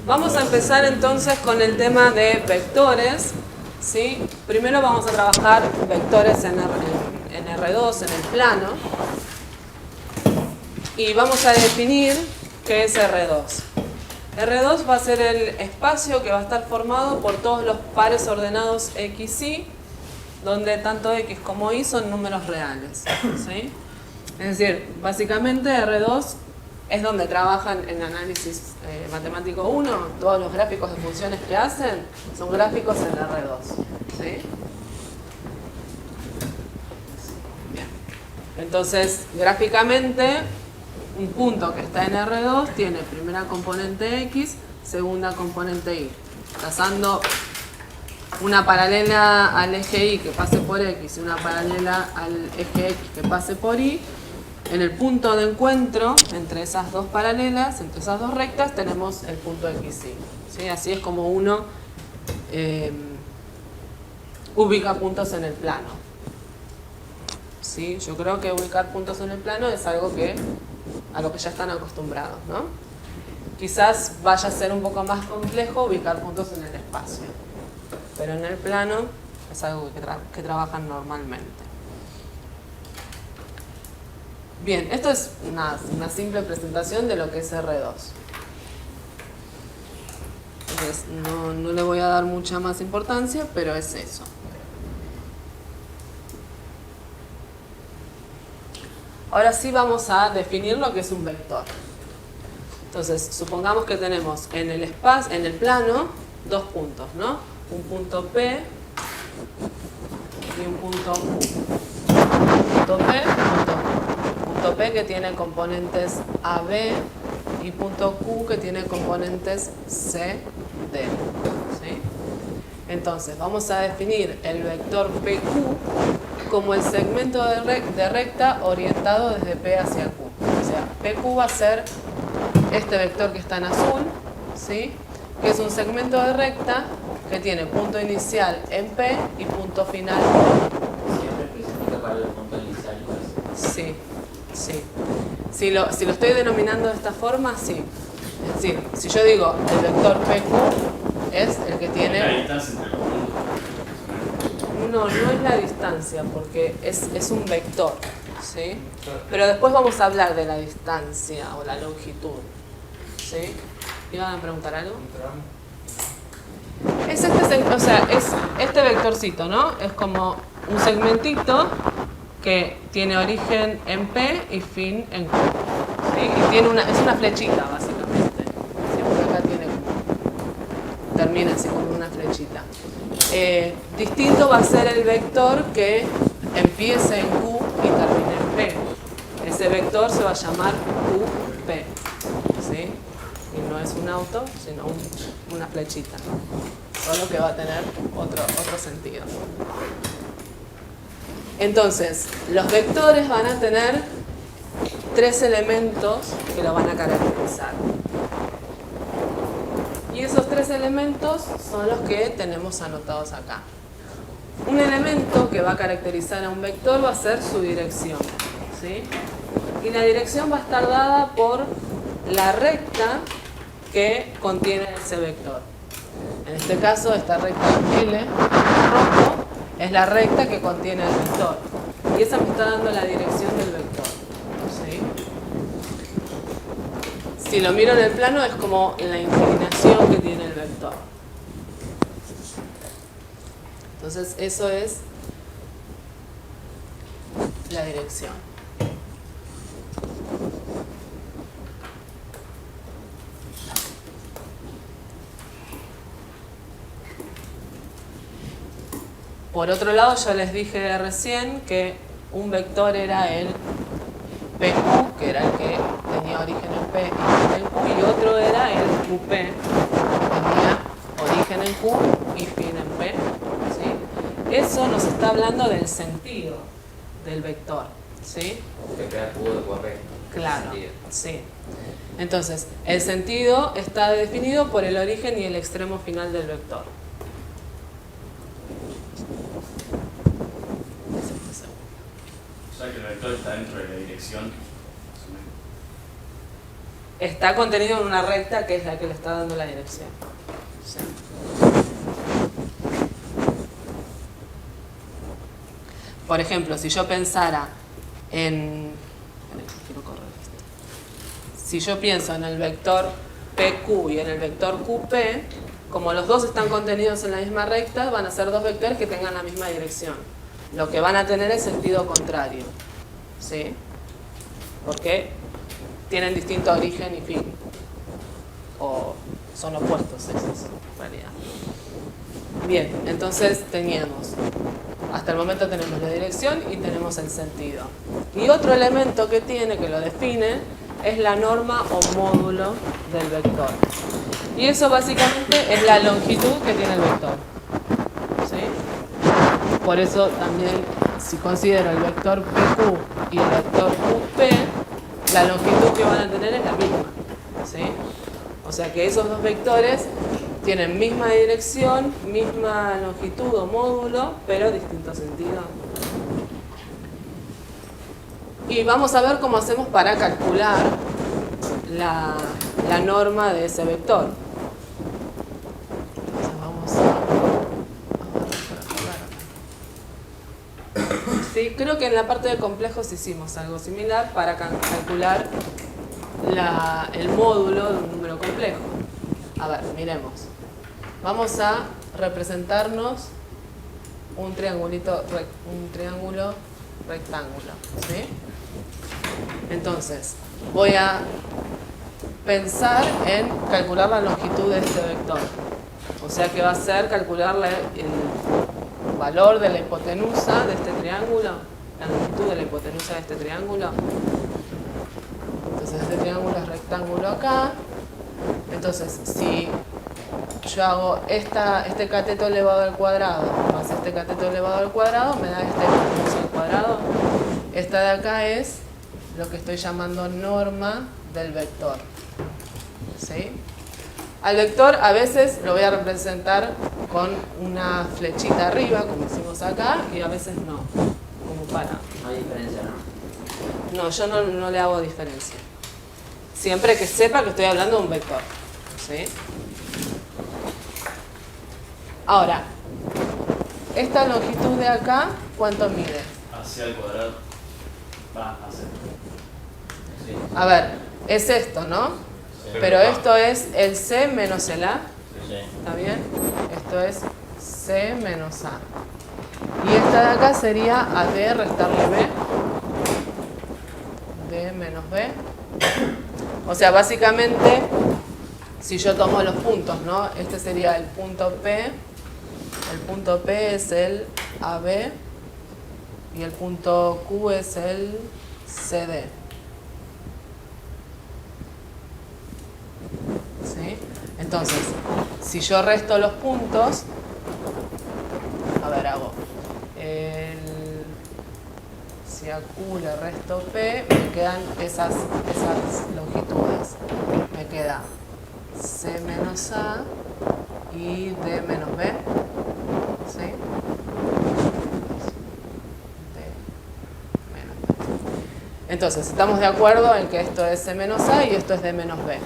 Vamos a empezar entonces con el tema de vectores, ¿sí? Primero vamos a trabajar vectores en R2, en el plano. Y vamos a definir qué es R2. R2 va a ser el espacio que va a estar formado por todos los pares ordenados X, Y, donde tanto X como Y son números reales, ¿sí? Es decir, básicamente R2 es donde trabajan en análisis matemático 1, todos los gráficos de funciones que hacen son gráficos en R2, ¿sí? Bien. Entonces, gráficamente, un punto que está en R2 tiene primera componente X, segunda componente Y. Trazando una paralela al eje Y que pase por X y una paralela al eje X que pase por Y, en el punto de encuentro entre esas dos paralelas, entre esas dos rectas, tenemos el punto XY. ¿Sí? Así es como uno ubica puntos en el plano. ¿Sí? Yo creo que ubicar puntos en el plano es algo a lo que ya están acostumbrados, ¿no? Quizás vaya a ser un poco más complejo ubicar puntos en el espacio, pero en el plano es algo que trabajan normalmente. Bien, esto es una simple presentación de lo que es R2. Entonces, no le voy a dar mucha más importancia, pero es eso. Ahora sí vamos a definir lo que es un vector. Entonces, supongamos que tenemos en el plano dos puntos, ¿no? Un punto P y un punto Q. Punto P, punto Q. Punto P que tiene componentes AB y punto Q que tiene componentes CD. ¿Sí? Entonces, vamos a definir el vector PQ como el segmento de recta orientado desde P hacia Q. O sea, PQ va a ser este vector que está en azul, ¿sí? Que es un segmento de recta que tiene punto inicial en P y punto final en Q. ¿Siempre especifica para el punto inicial? Sí, sí. Si lo estoy denominando de esta forma, sí. Es decir, si yo digo el vector PQ es el que tiene... ¿La distancia entre los puntos? No es la distancia, porque es un vector, ¿sí? Pero después vamos a hablar de la distancia o la longitud, ¿sí? ¿Iban a preguntar algo? Es este vectorcito, ¿no? Es como un segmentito que tiene origen en P y fin en Q, ¿sí? Y es una flechita, básicamente. ¿Sí? Porque acá termina así como una flechita. Distinto va a ser el vector que empiece en Q y termine en P. Ese vector se va a llamar QP, ¿sí? Y no es un auto, sino una flechita. Solo que va a tener otro sentido. Entonces, los vectores van a tener tres elementos que lo van a caracterizar. Y esos tres elementos son los que tenemos anotados acá. Un elemento que va a caracterizar a un vector va a ser su dirección, ¿sí? Y la dirección va a estar dada por la recta que contiene ese vector. En este caso, esta recta L, rojo, es la recta que contiene el vector. Y esa me está dando la dirección del vector, ¿sí? Si lo miro en el plano es como la inclinación que tiene el vector. Entonces eso es la dirección. Por otro lado, yo les dije recién que un vector era el PQ, que era el que tenía origen en P y fin en Q, y otro era el QP, que tenía origen en Q y fin en P, ¿sí? Eso nos está hablando del sentido del vector, ¿sí? Que queda Q de QP. Claro, sí. Entonces, el sentido está definido por el origen y el extremo final del vector. O sea que el vector está dentro de la dirección. está contenido en una recta que es la que le está dando la dirección. ¿Sí? Por ejemplo, si yo pensara en... quiero correr esto. Si yo pienso en el vector PQ y en el vector QP, como los dos están contenidos en la misma recta, van a ser dos vectores que tengan la misma dirección. Lo que van a tener es sentido contrario. ¿Sí? Porque tienen distinto origen y fin. O son opuestos esos, en realidad. Bien, entonces teníamos... Hasta el momento tenemos la dirección y tenemos el sentido. Y otro elemento que tiene, que lo define, es la norma o módulo del vector. Y eso básicamente es la longitud que tiene el vector. ¿Sí? Por eso también, si considero el vector PQ y el vector QP, la longitud que van a tener es la misma. ¿Sí? O sea que esos dos vectores tienen misma dirección, misma longitud o módulo, pero distinto sentido. Y vamos a ver cómo hacemos para calcular la norma de ese vector. Entonces vamos a... Sí, creo que en la parte de complejos hicimos algo similar para calcular el módulo de un número complejo. A ver, miremos. Vamos a representarnos un triángulo rectángulo. ¿Sí? Entonces, voy a pensar en calcular la longitud de este vector. O sea que va a ser calcular el valor de la hipotenusa de este triángulo, la longitud de la hipotenusa de este triángulo. Entonces, este triángulo es rectángulo acá. Entonces, si yo hago este cateto elevado al cuadrado más este cateto elevado al cuadrado, me da esta hipotenusa al cuadrado. Esta de acá es lo que estoy llamando norma del vector. ¿Sí? Al vector a veces lo voy a representar con una flechita arriba, como hicimos acá, y a veces no. Como para... No hay diferencia, ¿no? No, yo no le hago diferencia. Siempre que sepa que estoy hablando de un vector. ¿Sí? Ahora, esta longitud de acá, ¿cuánto mide? Hacia el cuadrado. Va, hacia. Sí. A ver, es esto, ¿no? Sí. Pero esto es el C menos el A. Sí. ¿Está bien? Esto es C menos A. Y esta de acá sería AD restarle B. D menos B. O sea, básicamente, si yo tomo los puntos, ¿no? Este sería el punto P. El punto P es el AB. Y el punto Q es el CD. ¿Sí? Entonces, si yo resto los puntos, a ver, hago si a Q le resto P, me quedan esas longitudes. Me queda C menos A y D menos B. ¿Sí? D menos B. Entonces, estamos de acuerdo en que esto es C menos A y esto es D menos B.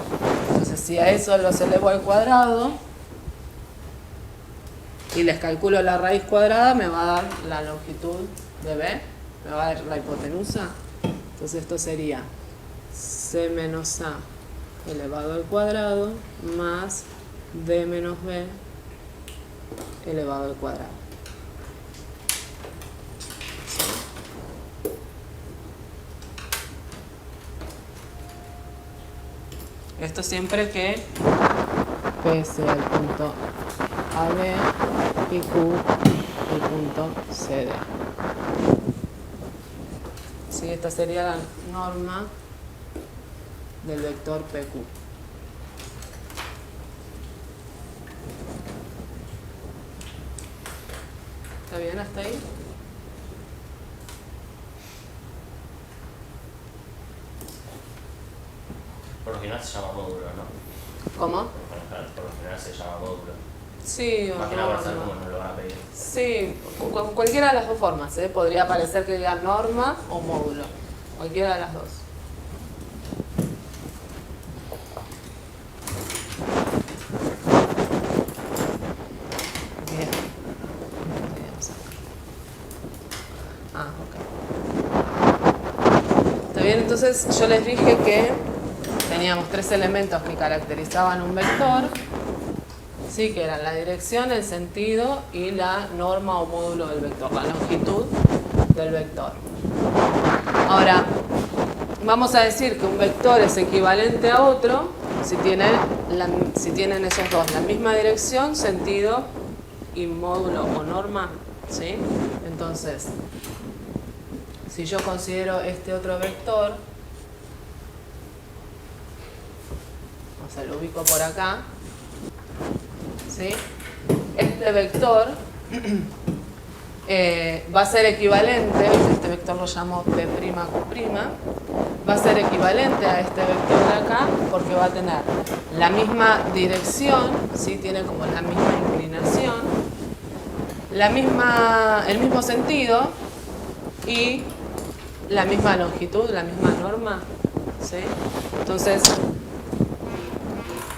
Entonces, si a eso los elevo al cuadrado y les calculo la raíz cuadrada, me va a dar la longitud de B, me va a dar la hipotenusa. Entonces, esto sería C menos A elevado al cuadrado más D menos B elevado al cuadrado. Esto siempre que P sea el punto AB y Q el punto CD. Sí, esta sería la norma del vector PQ. ¿Está bien hasta ahí? Por lo general se llama módulo, ¿no? ¿Cómo? Por lo general se llama módulo. Sí, o Más que nada para saber no. cómo nos lo van a pedir. Sí, con cualquiera de las dos formas, ¿eh? Podría parecer que diga norma o módulo. Cualquiera de las dos. Ah, ok. ¿Está bien? Entonces yo les dije que teníamos 3 elementos que caracterizaban un vector, ¿sí? Que eran la dirección, el sentido y la norma o módulo del vector, la longitud del vector. Ahora, vamos a decir que un vector es equivalente a otro si tienen esos dos la misma dirección, sentido y módulo o norma, ¿sí? Entonces, si yo considero este otro vector, o sea, lo ubico por acá, ¿sí? Este vector va a ser equivalente, este vector lo llamo P'Q', va a ser equivalente a este vector de acá porque va a tener la misma dirección, ¿sí? Tiene como la misma inclinación, el mismo sentido y la misma longitud, la misma norma, ¿sí? Entonces,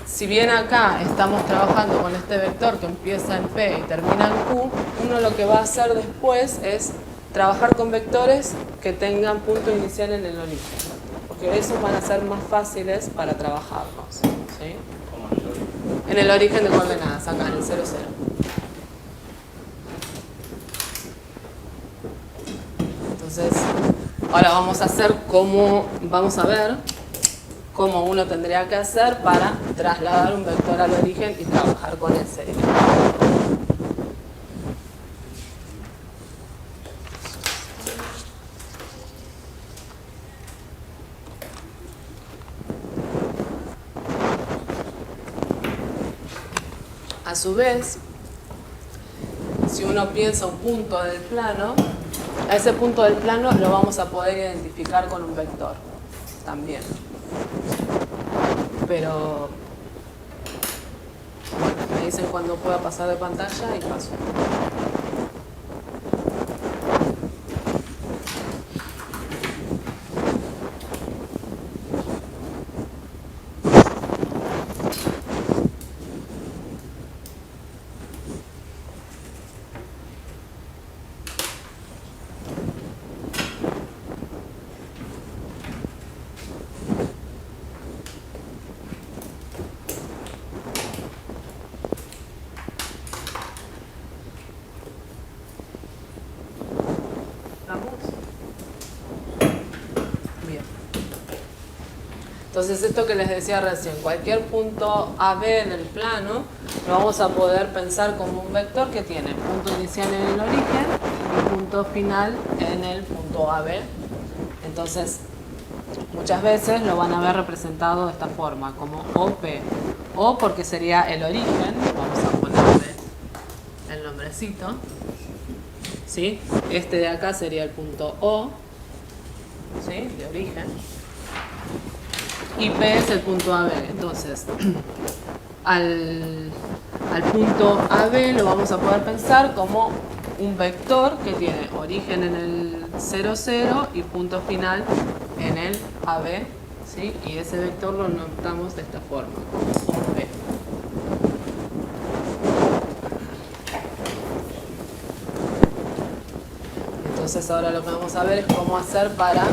si bien acá estamos trabajando con este vector que empieza en P y termina en Q, uno lo que va a hacer después es trabajar con vectores que tengan punto inicial en el origen, porque esos van a ser más fáciles para trabajarlos, ¿sí? En el origen de coordenadas, acá en el 0, 0. Entonces, ahora vamos a ver cómo uno tendría que hacer para trasladar un vector al origen y trabajar con ese. A su vez, si uno piensa un punto del plano, a ese punto del plano lo vamos a poder identificar con un vector también. Pero bueno, me dicen cuando pueda pasar de pantalla y paso. Entonces esto que les decía recién, cualquier punto AB del plano lo vamos a poder pensar como un vector que tiene punto inicial en el origen y punto final en el punto AB. Entonces muchas veces lo van a ver representado de esta forma, como OP. O porque sería el origen, vamos a ponerle el nombrecito, ¿sí? Este de acá sería el punto O, ¿sí? De origen. Y P es el punto AB. Entonces, al punto AB lo vamos a poder pensar como un vector que tiene origen en el 0, 0 y punto final en el AB, ¿sí? Y ese vector lo notamos de esta forma, como OP. Entonces ahora lo que vamos a ver es cómo hacer para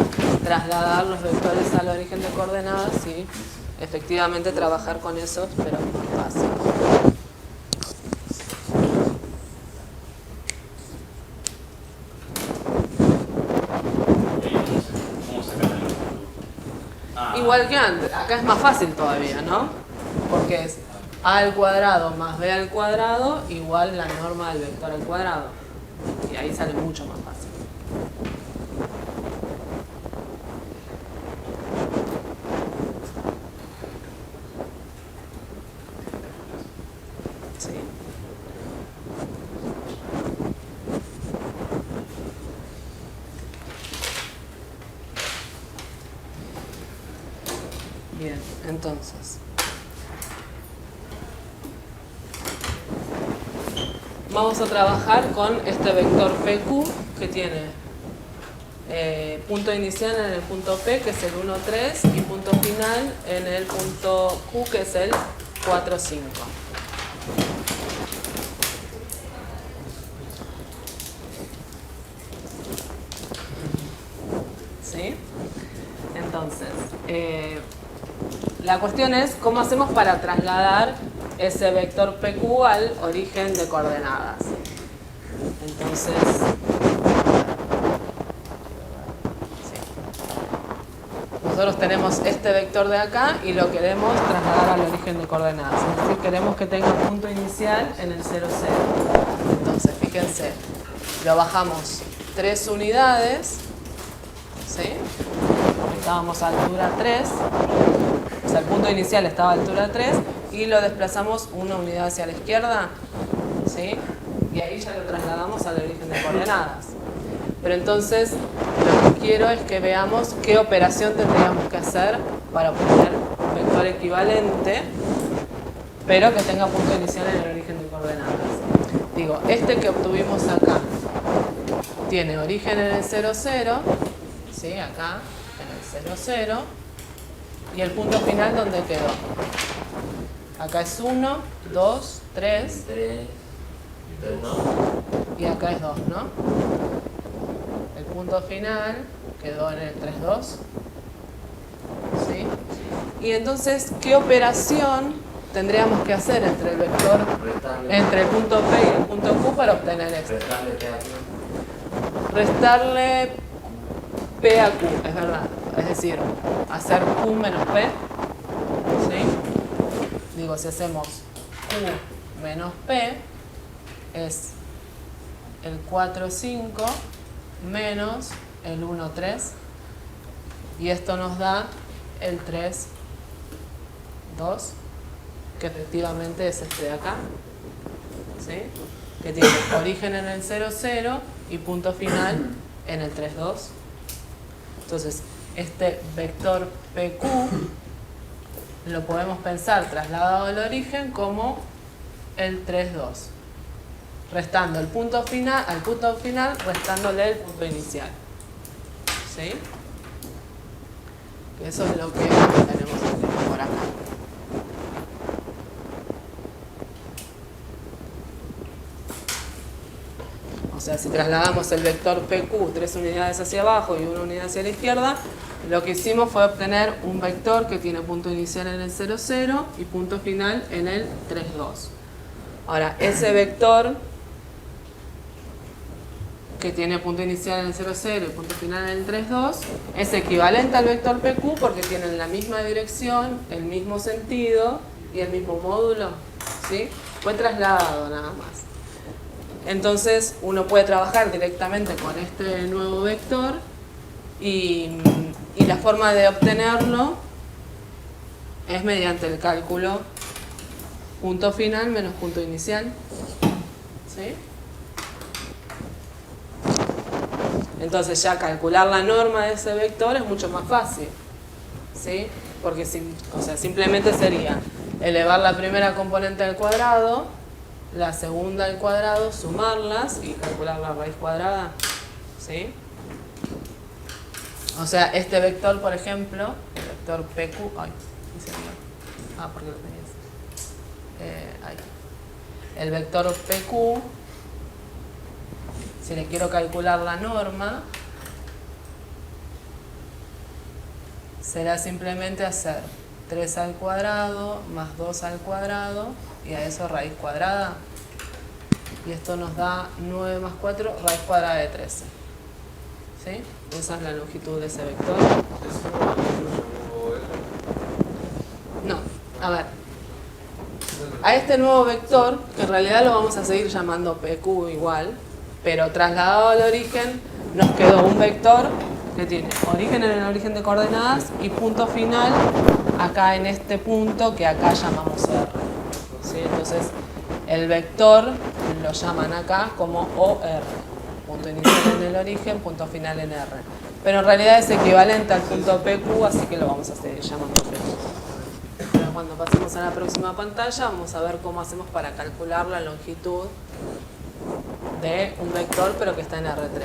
trasladar los vectores al origen de coordenadas y efectivamente trabajar con esos, pero más fácil. Igual que antes, acá es más fácil todavía, ¿no? Porque es a al cuadrado más b al cuadrado igual la norma del vector al cuadrado. Y ahí sale mucho más fácil. Sí. Bien, entonces vamos a trabajar con este vector PQ que tiene punto inicial en el punto P, que es el 1, 3, y punto final en el punto Q, que es el 4, 5. la cuestión es cómo hacemos para trasladar ese vector PQ al origen de coordenadas. Entonces, nosotros tenemos este vector de acá y lo queremos trasladar al origen de coordenadas. Es decir, queremos que tenga punto inicial en el 0, 0. Entonces, fíjense, lo bajamos 3 unidades, ¿sí? Estábamos a altura 3, o sea, el punto inicial estaba a altura 3 y lo desplazamos una unidad hacia la izquierda, ¿sí? Y ahí ya lo trasladamos al origen de coordenadas. Pero entonces, lo que quiero es que veamos qué operación tendríamos que hacer para obtener un vector equivalente, pero que tenga punto inicial en el origen de coordenadas. Digo, este que obtuvimos acá tiene origen en el 0, 0, ¿sí? Acá, en el 0, 0, y el punto final, ¿dónde quedó? Acá es 1, 2, 3, 3, 2, y acá es 2, ¿no? El punto final quedó en el 3, 2, ¿sí? Y entonces, ¿qué operación tendríamos que hacer entre el vector, entre el punto P y el punto Q para obtener esto? Restarle P a Q, es verdad. Es decir, hacer Q menos P, ¿sí? Digo, si hacemos Q menos P, es el 4, 5 menos el 1, 3. Y esto nos da el 3, 2, que efectivamente es este de acá, ¿sí? Que tiene origen en el 0, 0 y punto final en el 3, 2. Entonces, este vector PQ lo podemos pensar trasladado al origen como el 3, 2. Restando el punto final, al punto final, restándole el punto inicial. ¿Sí? Eso es lo que tenemos por acá. O sea, si trasladamos el vector PQ 3 unidades hacia abajo y 1 unidad hacia la izquierda, lo que hicimos fue obtener un vector que tiene punto inicial en el 0, 0 y punto final en el 3, 2. Ahora, ese vector que tiene punto inicial en el 0, 0 y punto final en el 3, 2, es equivalente al vector PQ porque tienen la misma dirección, el mismo sentido y el mismo módulo, ¿sí? Fue trasladado nada más. Entonces uno puede trabajar directamente con este nuevo vector y la forma de obtenerlo es mediante el cálculo punto final menos punto inicial, ¿sí? Entonces ya calcular la norma de ese vector es mucho más fácil, ¿sí? Porque simplemente sería elevar la primera componente al cuadrado, la segunda al cuadrado, sumarlas y calcular la raíz cuadrada, ¿sí? O sea, este vector, por ejemplo, el vector PQ, porque lo tenías. Ahí. El vector PQ, si le quiero calcular la norma, será simplemente hacer 3 al cuadrado más 2 al cuadrado y a eso raíz cuadrada. Y esto nos da 9 más 4, raíz cuadrada de 13. ¿Sí? Esa es la longitud de ese vector. No, a ver. A este nuevo vector, que en realidad lo vamos a seguir llamando PQ igual, pero trasladado al origen, nos quedó un vector que tiene origen en el origen de coordenadas y punto final acá en este punto que acá llamamos R. ¿Sí? Entonces, el vector lo llaman acá como OR. Punto inicial en el origen, punto final en R. Pero en realidad es equivalente al punto PQ, así que lo vamos a seguir llamando PQ. Pero cuando pasemos a la próxima pantalla, vamos a ver cómo hacemos para calcular la longitud de un vector, pero que está en R3.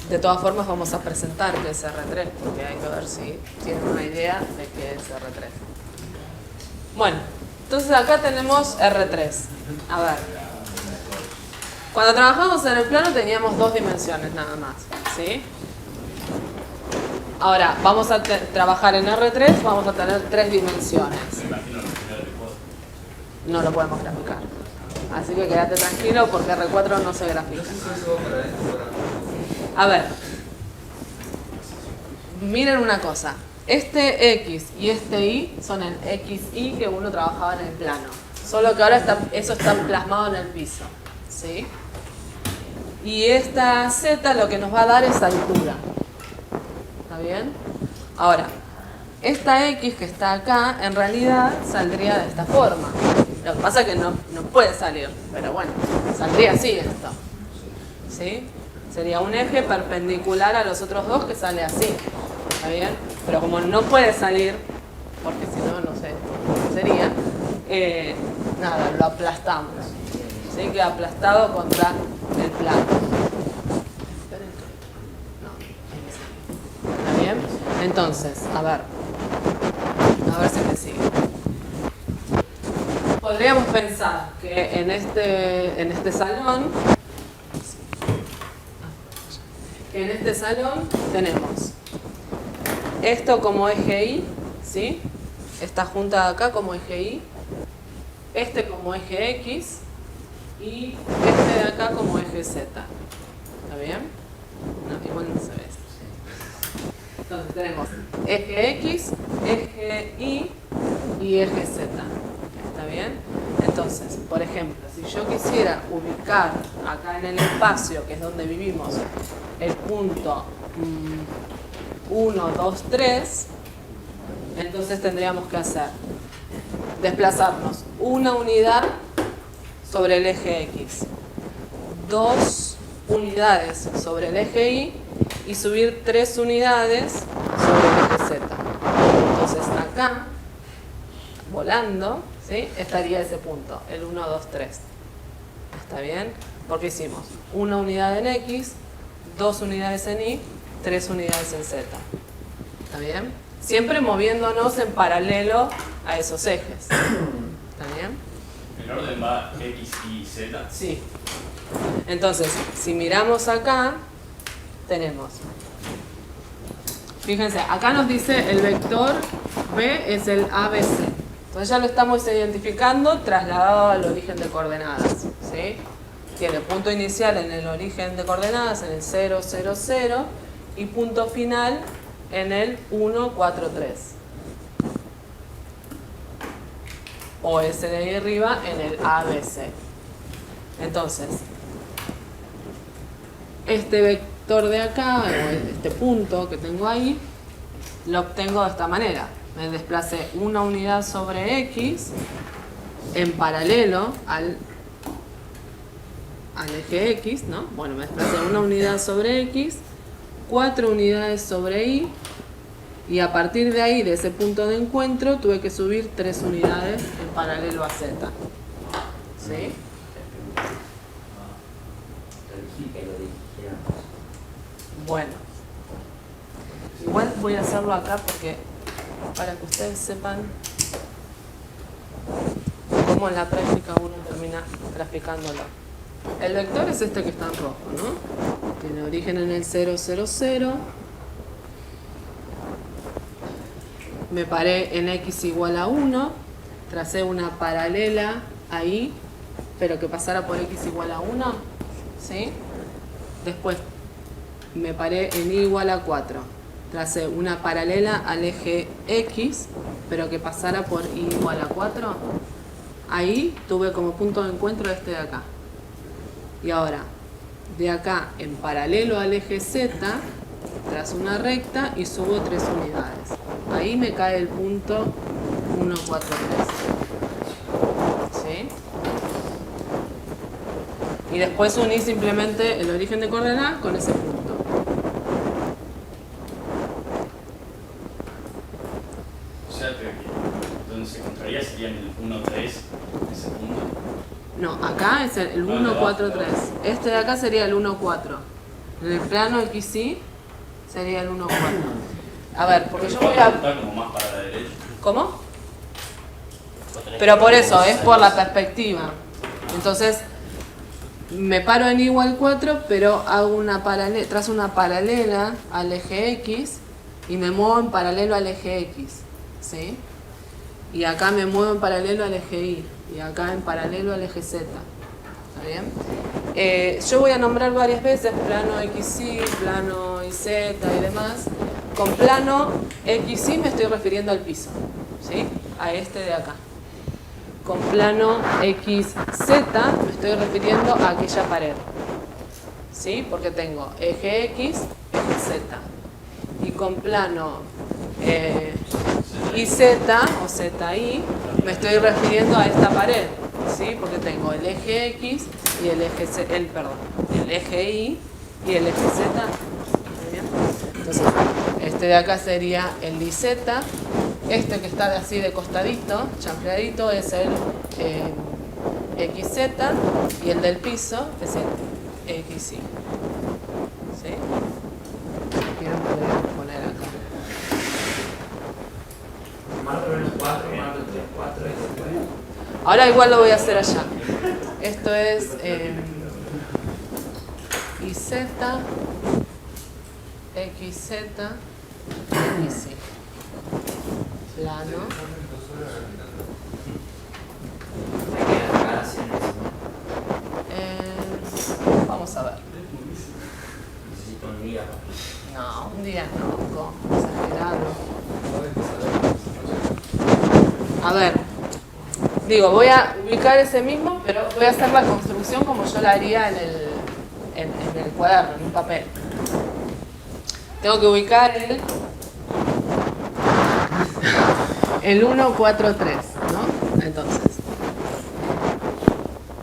De todas formas, vamos a presentar qué es R3, porque hay que ver si tienen una idea de qué es R3. Bueno, entonces acá tenemos R3. A ver, Cuando trabajamos en el plano teníamos 2 dimensiones nada más, ¿sí? Ahora, vamos a trabajar en R3, vamos a tener 3 dimensiones. Me imagino que el R4. No lo podemos graficar. Así que quédate tranquilo porque R4 no se grafica. A ver, miren una cosa. Este X y este Y son el XY que uno trabajaba en el plano. Solo que ahora eso está plasmado en el piso, ¿sí? Y esta Z lo que nos va a dar es altura. ¿Está bien? Ahora, esta X que está acá, en realidad saldría de esta forma. Lo que pasa es que no puede salir, pero bueno, saldría así esto. ¿Sí? Sería un eje perpendicular a los otros dos que sale así. ¿Está bien? Pero como no puede salir, porque si no, no sé cómo sería, nada, lo aplastamos. ¿Sí? Queda aplastado contra el plano. ¿Está bien? Entonces, a ver si me sigue. Podríamos pensar que en este salón, tenemos esto como eje Y, ¿sí? Esta junta de acá como eje Y, este como eje X y este de acá como eje Z. ¿Está bien? No, igual no se ve. Entonces tenemos eje X, eje Y y eje Z. ¿Está bien? Entonces, por ejemplo, si yo quisiera ubicar acá en el espacio, que es donde vivimos, el punto 1, 2, 3, entonces tendríamos que hacer desplazarnos una unidad sobre el eje X, 2 unidades sobre el eje Y subir 3 unidades sobre el eje Z. Entonces acá, volando, ¿sí? Estaría ese punto, el 1, 2, 3. ¿Está bien? Porque hicimos una unidad en X, 2 unidades en Y, 3 unidades en Z. ¿Está bien? Siempre moviéndonos en paralelo a esos ejes. ¿Está bien? ¿El orden va X, Y, Z? Sí. Entonces, si miramos acá, tenemos, fíjense, acá nos dice el vector B es el ABC. Entonces ya lo estamos identificando trasladado al origen de coordenadas, ¿sí? Tiene punto inicial en el origen de coordenadas, en el 0, 0, 0, y punto final en el 1, 4, 3. O ese de ahí arriba en el ABC. Entonces, este vector de acá, o este punto que tengo ahí, lo obtengo de esta manera. Me desplacé una unidad sobre X en paralelo al eje X, ¿no? Bueno, me desplacé una unidad sobre X, 4 unidades sobre Y, y a partir de ahí, de ese punto de encuentro, tuve que subir 3 unidades en paralelo a Z. ¿Sí? Bueno, igual voy a hacerlo acá porque para que ustedes sepan cómo en la práctica uno termina graficándolo. El vector es este que está en rojo, ¿no? Tiene origen en el 0, 0, 0. Me paré en X igual a 1. Tracé una paralela ahí, pero que pasara por X igual a 1. ¿Sí? Después me paré en Y igual a 4. Tracé una paralela al eje X, pero que pasara por Y igual a 4. Ahí tuve como punto de encuentro este de acá. Y ahora, de acá en paralelo al eje Z, trazo una recta y subo 3 unidades. Ahí me cae el punto 1, 4, 3. ¿Sí? Y después uní simplemente el origen de coordenadas con ese punto. O sea que donde se encontraría sería en el 1, 3, ese punto. No, acá es el 1, 4, 3. Este de acá sería el 1, 4. En el plano XY sería el 1, 4. A ver, porque yo voy a... Está como más para la derecha. ¿Cómo? Pero por eso, es por la perspectiva. Entonces, me paro en igual 4, pero hago trazo una paralela al eje X y me muevo en paralelo al eje X, ¿sí? Y acá me muevo en paralelo al eje Y, y acá en paralelo al eje Z, ¿está bien? Yo voy a nombrar varias veces plano XY, plano YZ y demás. Con plano XY me estoy refiriendo al piso, ¿sí? A este de acá. Con plano XZ me estoy refiriendo a aquella pared, ¿sí? Porque tengo eje X, eje Z. Y con plano YZ o ZY me estoy refiriendo a esta pared, ¿sí? Porque tengo el eje X y el eje Y y el eje Z. ¿Está bien? Entonces, este de acá sería el YZ. Este que está así de costadito, chafleadito, es el XZ y el del piso es el XY. ¿Sí? Quiero poner acá. Marco menos 4, marco 3, 4 y después. Ahora igual lo voy a hacer allá. Esto es YZ, XZ, XY. Plano. Vamos a ver. Necesito un día. No, un día no, ¿cómo? Exagerado. A ver, digo, voy a ubicar ese mismo, pero voy a hacer la construcción como yo la haría en el cuaderno, en un papel. Tengo que ubicar el 1, 4, 3, ¿no? Entonces,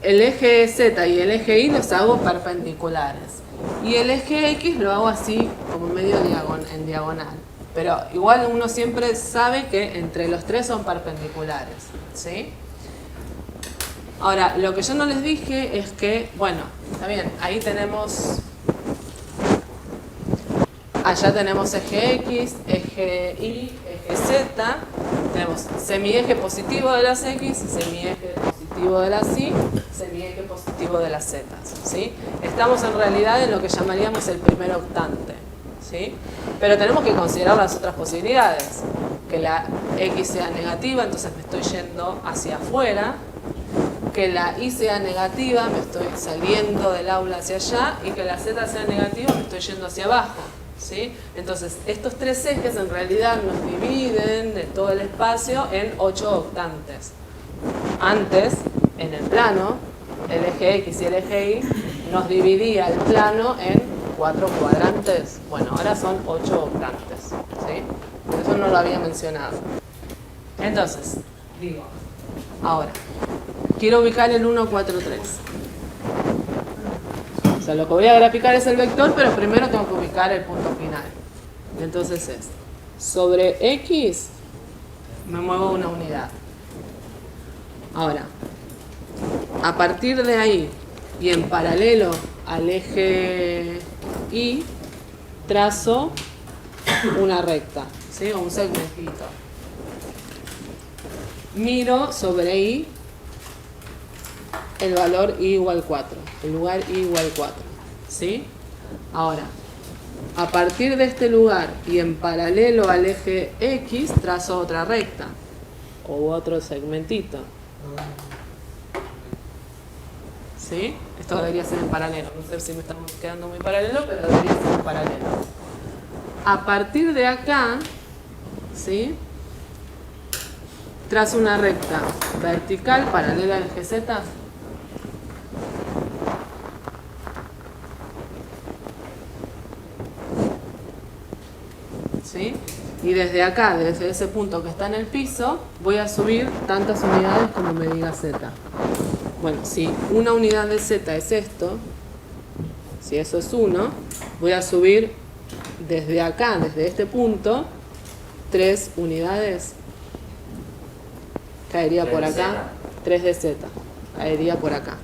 el eje Z y el eje Y los hago perpendiculares. Y el eje X lo hago así, como medio en diagonal. Pero igual uno siempre sabe que entre los tres son perpendiculares, ¿sí? Ahora, lo que yo no les dije es que, bueno, está bien, ahí tenemos... Allá tenemos eje X, eje Y, eje Z, tenemos semieje positivo de las X, semieje positivo de las Y, semieje positivo de las Z, ¿sí? Estamos en realidad en lo que llamaríamos el primer octante, ¿sí? Pero tenemos que considerar las otras posibilidades, que la X sea negativa, entonces me estoy yendo hacia afuera, que la Y sea negativa, me estoy saliendo del aula hacia allá, y que la Z sea negativa, me estoy yendo hacia abajo. ¿Sí? Entonces, estos tres ejes en realidad nos dividen de todo el espacio en 8 octantes. Antes, en el plano, el eje X y el eje Y nos dividía el plano en 4 cuadrantes. Bueno, ahora son 8 octantes, ¿sí? Por eso no lo había mencionado. Entonces, digo, ahora, quiero ubicar el 1, 4, 3. O sea, lo que voy a graficar es el vector, pero primero tengo que ubicar el punto final. Entonces es, sobre X me muevo una unidad. Ahora, a partir de ahí y en paralelo al eje Y, trazo una recta, ¿sí? O un segmentito. Miro sobre Y el valor Y igual 4, el lugar Y igual 4, ¿sí? Ahora, a partir de este lugar y en paralelo al eje X, trazo otra recta o otro segmentito, ¿sí? Esto debería ser en paralelo, no sé si me estamos quedando muy paralelo, pero debería ser en paralelo. A partir de acá, ¿sí? Trazo una recta vertical paralela al eje Z. ¿Sí? Y desde acá, desde ese punto que está en el piso, voy a subir tantas unidades como me diga Z. Bueno, si una unidad de Z es esto, si eso es 1, voy a subir desde acá, desde este punto, 3 unidades. Caería por acá, 3 de Z, caería por acá.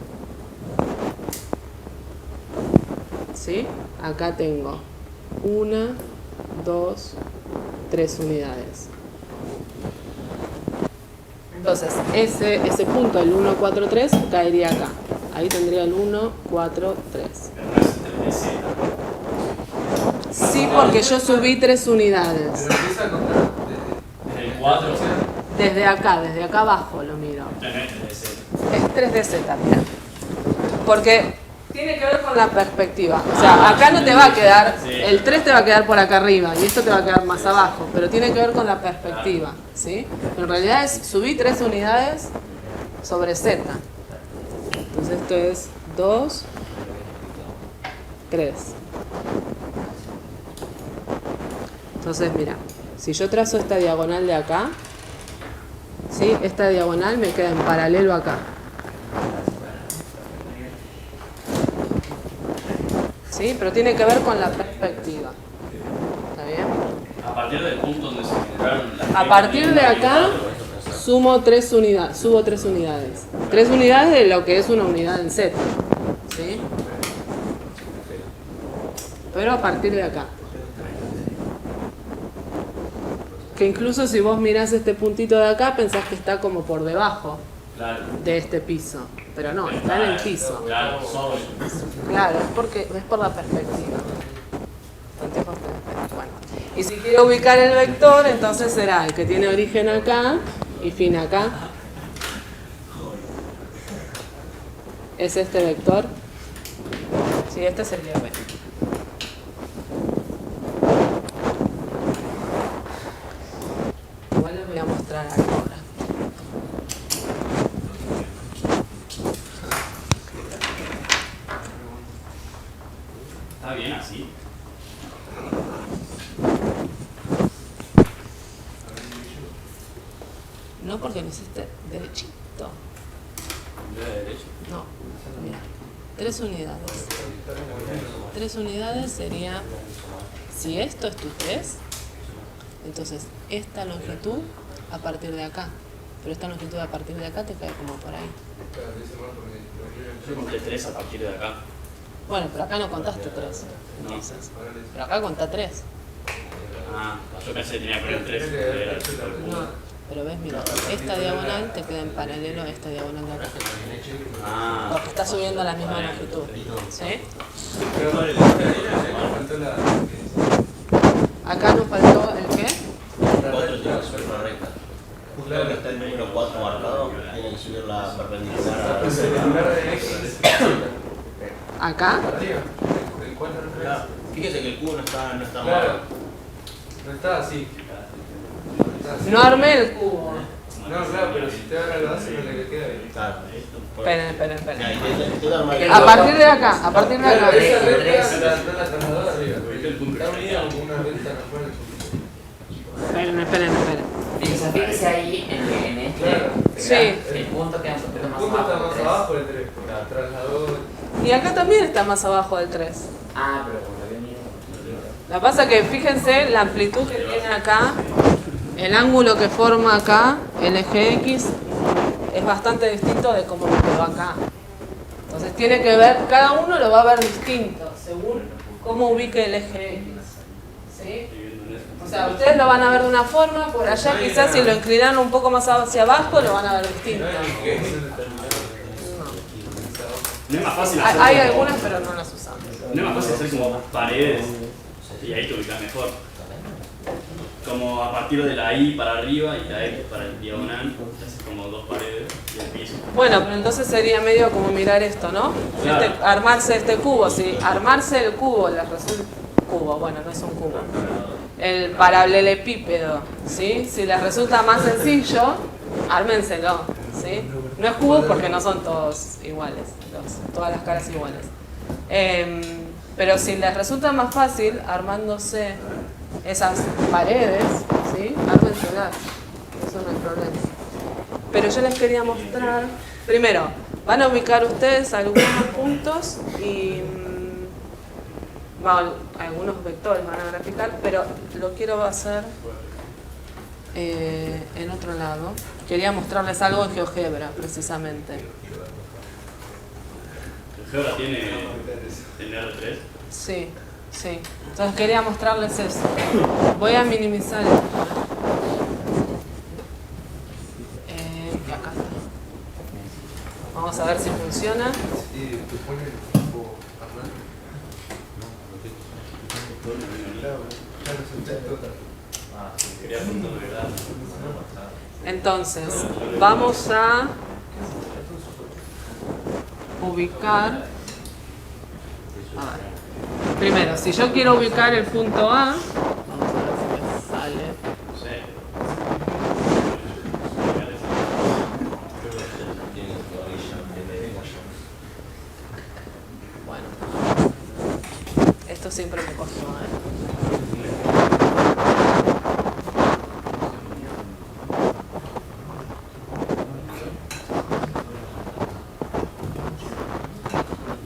¿Sí? Acá tengo 1, 2, 3 unidades. Entonces, ese punto, el 1, 4, 3, caería acá. Ahí tendría el 1, 4, 3. Pero no es 3 de Z. Sí, porque yo subí 3 unidades. Pero empieza a contar Desde el 4. Desde acá abajo lo miro. No es 3 de Z. Es 3 de Z, mira. Porque tiene que ver con la perspectiva. O sea, acá no te va a quedar, el 3 te va a quedar por acá arriba y esto te va a quedar más abajo, pero tiene que ver con la perspectiva, ¿sí? En realidad es subí 3 unidades sobre Z. Entonces esto es 2, 3. Entonces mira, si yo trazo esta diagonal de acá, ¿sí? Esta diagonal me queda en paralelo acá. ¿Sí? Pero tiene que ver con la perspectiva. ¿Está bien? A partir del punto donde se generaron las A partir de acá subo 3 unidades. 3 unidades de lo que es una unidad en Z. ¿Sí? Pero a partir de acá. Que incluso si vos mirás este puntito de acá, pensás que está como por debajo de este piso. Pero no, está en el piso. Claro, solo el piso. Claro, es por la perspectiva. Bueno, y si quiero ubicar el vector, entonces será el que tiene origen acá y fin acá. ¿Es este vector? Sí, este sería B. Igual les voy a mostrar acá ahora. Está bien así. No, porque lo hiciste derechito. ¿De derecho? No, mira. 3 unidades. 3 unidades sería, si esto es tu 3, entonces esta longitud a partir de acá. Pero esta longitud a partir de acá te cae como por ahí. Yo conté 3 a partir de acá. Bueno, pero acá no contaste 3. Entonces, pero acá contá 3. Ah, yo pensé que tenía que poner 3. No, pero ves, mira, esta diagonal te queda en paralelo a esta diagonal de acá. Ah, Porque está subiendo a la misma longitud. ¿Sí? Acá nos faltó el qué? 4 tiene que subir una recta. Justo donde está el número 4 marcado, tiene que subir la perpendicular a la Acá. Fíjese que el cubo no está Claro. mal. No está así. No armé el cubo. No, claro, pero si te agarra la base no le queda bien. Claro. Esperen. Ya, intenta armar el A partir de acá, a partir de acá. Claro, esa recta no la trasladó arriba. Está unida como una recta normal. Esperen. Fíjese ahí en este. Claro. Sí. El punto queda un poquito El más punto está abajo. más del abajo del 3. La trasladó. Y acá también está más abajo del 3. Ah, pero como lo había mirado. Lo que pasa es que fíjense la amplitud que tiene acá, el ángulo que forma acá, el eje X, es bastante distinto de cómo lo quedó acá. Entonces tiene que ver, cada uno lo va a ver distinto, según cómo ubique el eje X. ¿Sí? O sea, ustedes lo van a ver de una forma, por allá quizás si lo inclinan un poco más hacia abajo lo van a ver distinto. no es más fácil hacer Hay como- algunas pero no las usamos. No es más fácil hacer como paredes y ahí te ubicas mejor. Como a partir de la I para arriba y la X para el diagonal, haces como 2 paredes y el piso. Bueno, pero entonces sería medio como mirar esto, ¿no? Claro. Armarse este cubo, si armarse el cubo les resulta... Cubo, bueno, no es un cubo. El paralelepípedo, ¿sí? Si les resulta más sencillo, ármenselo, ¿sí? No es cubo porque no son todos iguales, todas las caras iguales. Pero si les resulta más fácil armándose esas paredes, ¿sí? Ármenselas, eso no es problema. Pero yo les quería mostrar, primero, van a ubicar ustedes algunos puntos y algunos vectores van a graficar, pero lo quiero hacer en otro lado. Quería mostrarles algo en GeoGebra, precisamente. ¿El GeoGebra tiene R3? Sí. Entonces quería mostrarles eso. Voy a minimizar esto. Acá está. Vamos a ver si funciona. Y te pone el tipo Arnaldo. Claro, es el texto. Ah, sí. Quería puntos de verdad. Entonces, vamos a ubicar. A ver. Primero, si yo quiero ubicar el punto A, vamos a ver si me sale. Bueno, esto siempre me costó,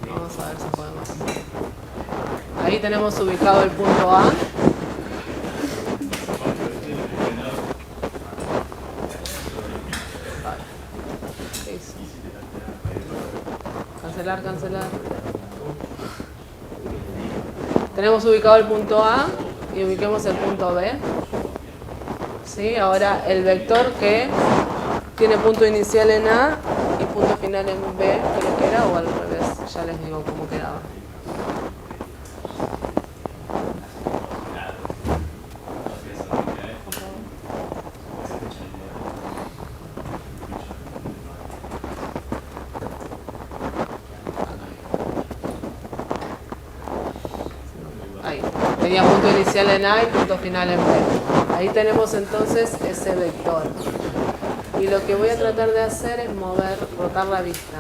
Vamos a ver si podemos. Ahí tenemos ubicado el punto A. Listo. Cancelar. Tenemos ubicado el punto A y ubiquemos el punto B. ¿Sí? Ahora el vector que tiene punto inicial en A y punto final en B, creo que era, o al revés, ya les digo cómo quedaba. Ahí, tenía punto inicial en A y punto final en B. Ahí tenemos entonces ese vector. Y lo que voy a tratar de hacer es rotar la vista.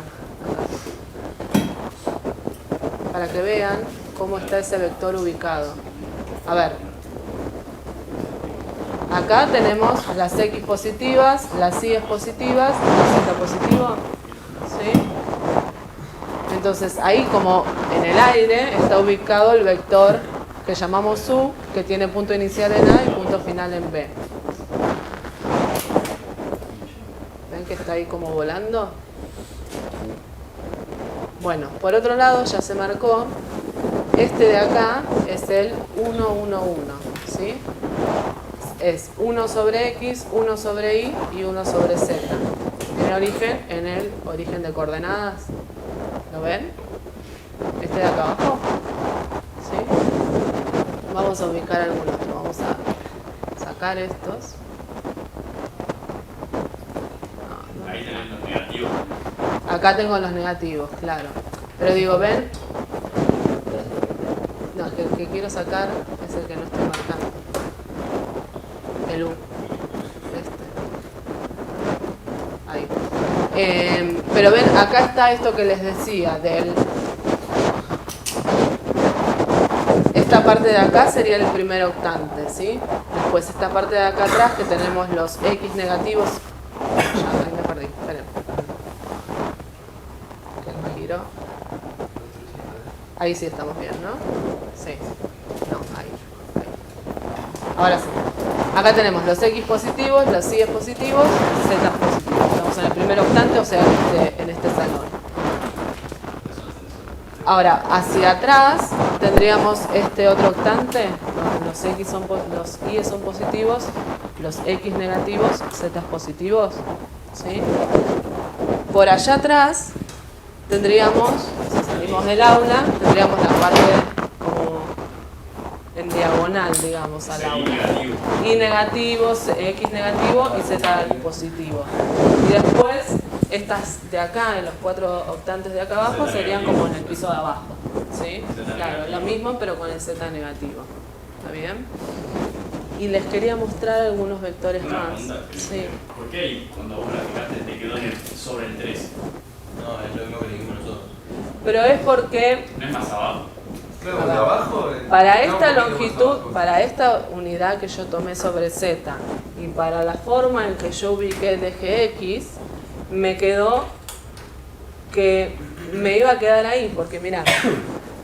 Para que vean cómo está ese vector ubicado. A ver. Acá tenemos las X positivas, las Y positivas, la Z positivo. ¿Sí? Entonces ahí como en el aire está ubicado el vector que llamamos U, que tiene punto inicial en A y punto final en B. ¿Ven que está ahí como volando? Bueno, por otro lado ya se marcó, este de acá es el 1, 1, 1, ¿sí? Es 1 sobre X, 1 sobre Y y 1 sobre Z. Tiene origen en el origen de coordenadas. ¿Lo ven? Este de acá abajo. ¿Sí? Vamos a ubicar algunos. Vamos a sacar estos. Ahí tenés los negativos. Acá tengo los negativos, claro. Pero digo, ¿ven? No, el que quiero sacar es el que no estoy marcando. El U. Ahí. Pero ven, acá está esto que les decía, esta parte de acá sería el primer octante, ¿sí? Después esta parte de acá atrás que tenemos los X negativos. Ya, ahí me perdí, esperen. Que giro. Ahí sí estamos bien, ¿no? Sí. No, ahí. Ahora sí. Acá tenemos los X positivos, los Y positivos, Z positivos. Estamos en el primer octante, o sea, en este salón. Ahora, hacia atrás tendríamos este otro octante. Los Y son positivos, los X negativos, Z positivos. ¿Sí? Por allá atrás tendríamos, si salimos del aula, tendríamos la parte como en diagonal, digamos, al aula. Y negativos, X negativo y Z positivo. Y después, estas de acá, en los 4 octantes de acá abajo, serían como en el piso de abajo. ¿Sí? Claro, lo mismo, pero con el Z negativo. ¿Está bien? Y les quería mostrar algunos vectores más. Sí. ¿Por qué ahí, cuando vos graficaste, te quedó sobre el 13? No, es lo mismo que dijimos nosotros. Pero es porque ¿No es más abajo? Claro, de abajo. para esta longitud, para esta unidad que yo tomé sobre Z y para la forma en que yo ubiqué el eje X, me quedó que me iba a quedar ahí, porque mirá,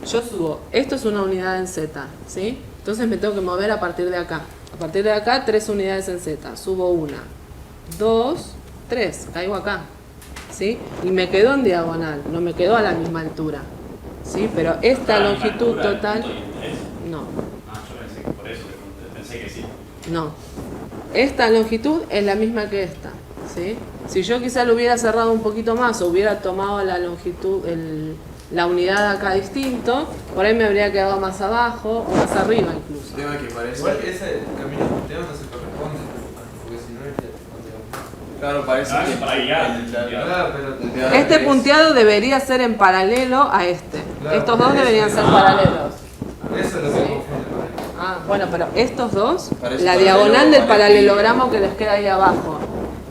yo subo, esto es una unidad en Z, ¿sí? Entonces me tengo que mover a partir de acá. A partir de acá, 3 unidades en Z. Subo 1, 2, 3, caigo acá, ¿sí? Y me quedó en diagonal, no me quedó a la misma altura, ¿sí? Pero esta longitud total, no. Ah, yo pensé que por eso pensé que sí. No. Esta longitud es la misma que esta, ¿sí? Si yo quizá lo hubiera cerrado un poquito más o hubiera tomado la longitud, la unidad acá distinto, por ahí me habría quedado más abajo o más arriba incluso. El tema que parece. Igual ese camino punteado no se corresponde, porque si no es. Claro, parece Ah, que para guiar. Claro, pero. Este punteado debería ser en paralelo a este. Claro, Estos dos deberían ser ah. paralelos. Eso es lo que Sí. confunde con él. Ah, bueno, pero estos dos, Parece la paralelo diagonal del al paralelogramo que les queda ahí abajo,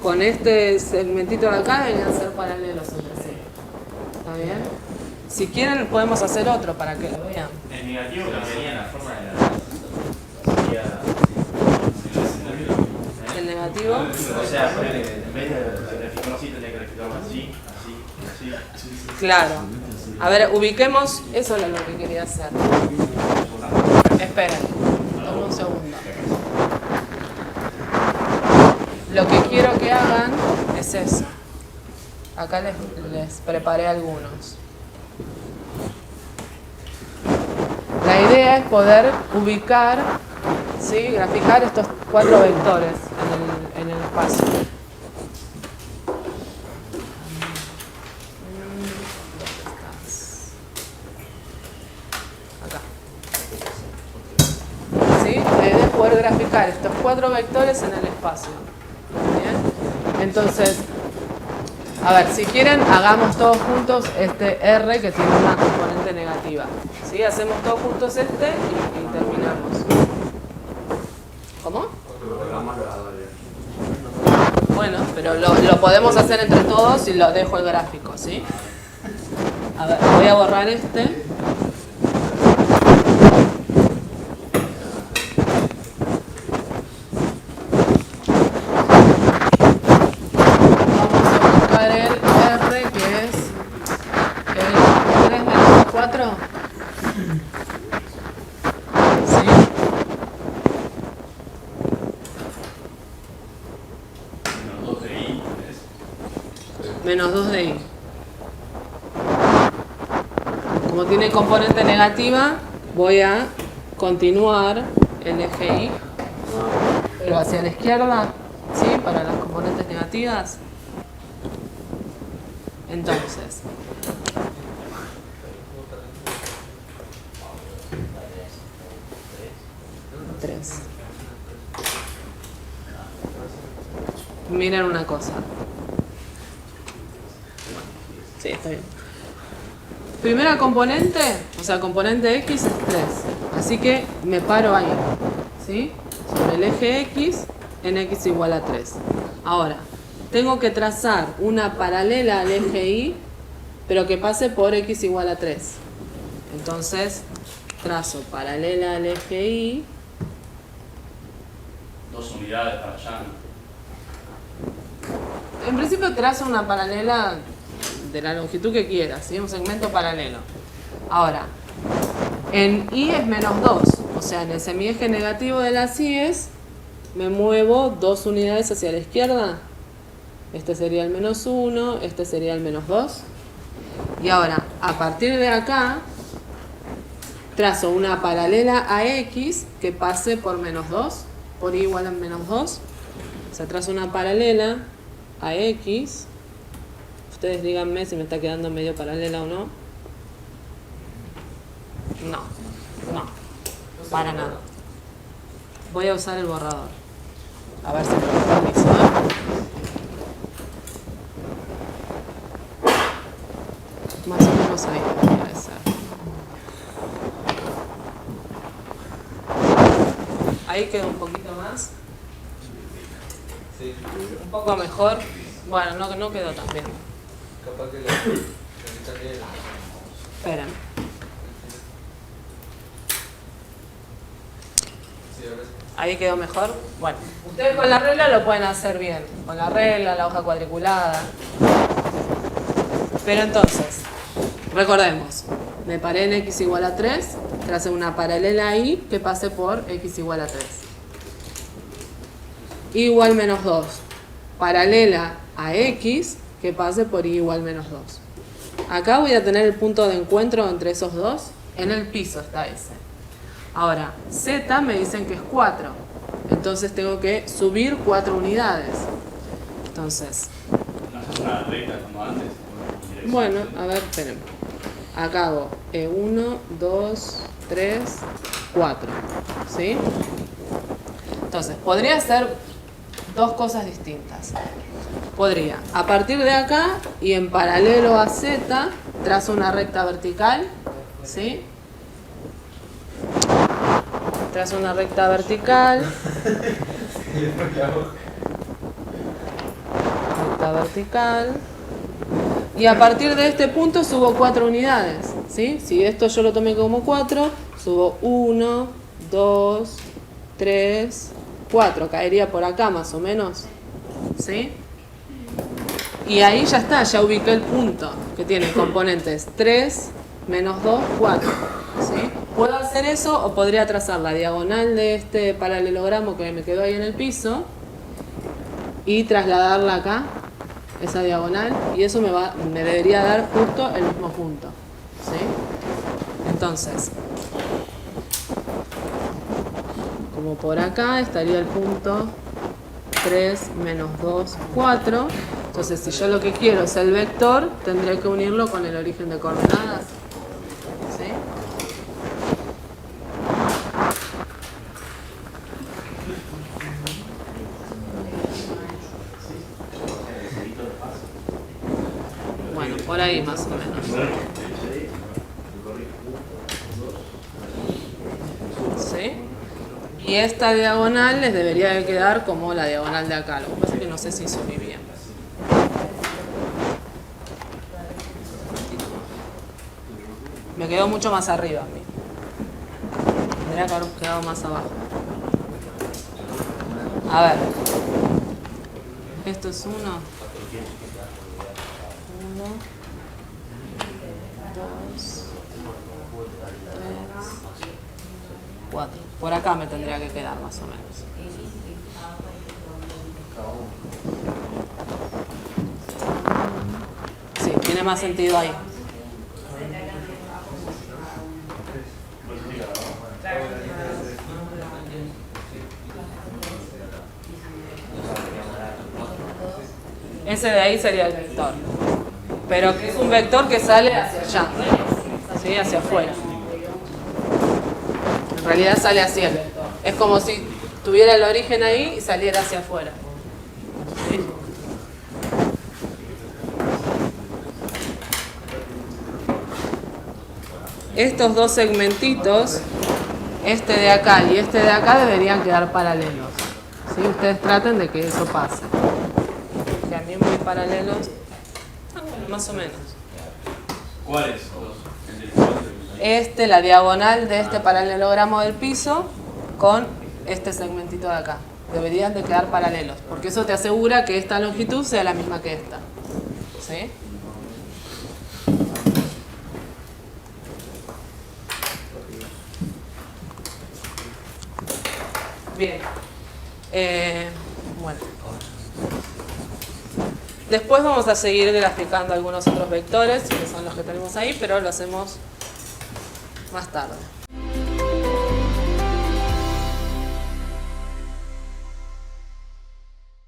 con este segmentito de acá deberían ser paralelos entre sí. ¿Está bien? Si quieren podemos hacer otro para que lo vean. El negativo cambiaría la forma de la. Sería. El negativo. O sea, ponele, en vez de graficarlo así, tendría que graficarlo así, así. Claro. A ver, ubiquemos. Eso era lo que quería hacer. Esperen. Dame un segundo. Lo que quiero que hagan es eso. Acá les preparé algunos. La idea es poder ubicar, ¿sí? Graficar estos 4 vectores en el espacio. Acá. ¿Sí? La idea es poder graficar estos 4 vectores en el espacio. ¿Bien? Entonces, a ver, si quieren, hagamos todos juntos este R que tiene una componente negativa. ¿Sí? Hacemos todos juntos este y terminamos. ¿Cómo? Bueno, pero lo podemos hacer entre todos y lo dejo el gráfico, ¿sí? A ver, voy a borrar este. Menos 2 de i. Como tiene componente negativa, voy a continuar el eje y, pero hacia la izquierda, ¿sí? Para las componentes negativas. Entonces, tres. Miren una cosa. Sí, está bien. Primera componente, o sea, componente x es 3. Así que me paro ahí, ¿sí? Sobre el eje x en x igual a 3. Ahora, tengo que trazar una paralela al eje y, pero que pase por x igual a 3. Entonces, trazo paralela al eje y. 2 unidades para allá, ¿no? En principio trazo una paralela de la longitud que quieras, ¿sí? Un segmento paralelo. Ahora, en y es menos 2, o sea, en el semieje negativo de las i's me muevo 2 unidades hacia la izquierda. Este sería el menos 1, este sería el menos 2. Y ahora, a partir de acá, trazo una paralela a x que pase por menos 2, por y igual a menos 2. O sea, trazo una paralela a x. Ustedes díganme si me está quedando medio paralela o no. No, no, para nada. Voy a usar el borrador. A ver si me organizo, Más o menos ahí debería de ser. Ahí queda un poquito más. Sí, Un poco mejor. Bueno, no quedó tan bien. capaz que la mitad de. Esperen. Sí, ahora sí. Ahí quedó mejor. Bueno, ustedes con la regla lo pueden hacer bien. Con la regla, la hoja cuadriculada. Pero entonces, recordemos, me paré en x igual a 3, tracé una paralela ahí que pase por x igual a 3. Y igual menos 2. Paralela a x que pase por y igual menos 2. Acá voy a tener el punto de encuentro entre esos dos. En el piso está ese. Ahora, z me dicen que es 4. Entonces tengo que subir 4 unidades. Entonces, ¿No haces una recta como antes? bueno, a ver, esperen. Acá hago 1, 2, 3, 4. ¿Sí? Entonces, podría hacer dos cosas distintas. Podría, a partir de acá y en paralelo a Z, trazo una recta vertical. ¿Sí? Trazo una recta vertical. Recta vertical. Y a partir de este punto subo 4 unidades. ¿Sí? Si esto yo lo tomé como 4, subo 1, 2, 3, 4. Caería por acá más o menos. ¿Sí? Y ahí ya está, ya ubiqué el punto, que tiene componentes 3, menos 2, 4. ¿Sí? Puedo hacer eso o podría trazar la diagonal de este paralelogramo que me quedó ahí en el piso y trasladarla acá, esa diagonal, y eso me debería dar justo el mismo punto. ¿Sí? Entonces, como por acá estaría el punto 3 menos 2, 4. Entonces, si yo lo que quiero es el vector, tendré que unirlo con el origen de coordenadas. ¿Sí? Bueno, por ahí más o menos. ¿Sí? Y esta diagonal les debería de quedar como la diagonal de acá. Lo que pasa es que no sé si subí bien. Me quedó mucho más arriba a mí. Tendría que haber quedado más abajo. A ver. Esto es 1. 1, 2, 3, 4. Por acá me tendría que quedar más o menos. Sí, tiene más sentido ahí. Ese de ahí sería el vector. Pero que es un vector que sale hacia allá. ¿Sí? Hacia afuera. En realidad sale hacia el vector. Es como si tuviera el origen ahí y saliera hacia afuera. ¿Sí? Estos dos segmentitos, este de acá y este de acá, deberían quedar paralelos. ¿Sí? Ustedes traten de que eso pase. También muy paralelos. Bueno, más o menos. ¿Cuáles? La diagonal de este paralelogramo del piso con este segmentito de acá. Deberían de quedar paralelos, porque eso te asegura que esta longitud sea la misma que esta. ¿Sí? Bien. Bueno. Después vamos a seguir graficando algunos otros vectores, que son los que tenemos ahí, pero lo hacemos más tarde.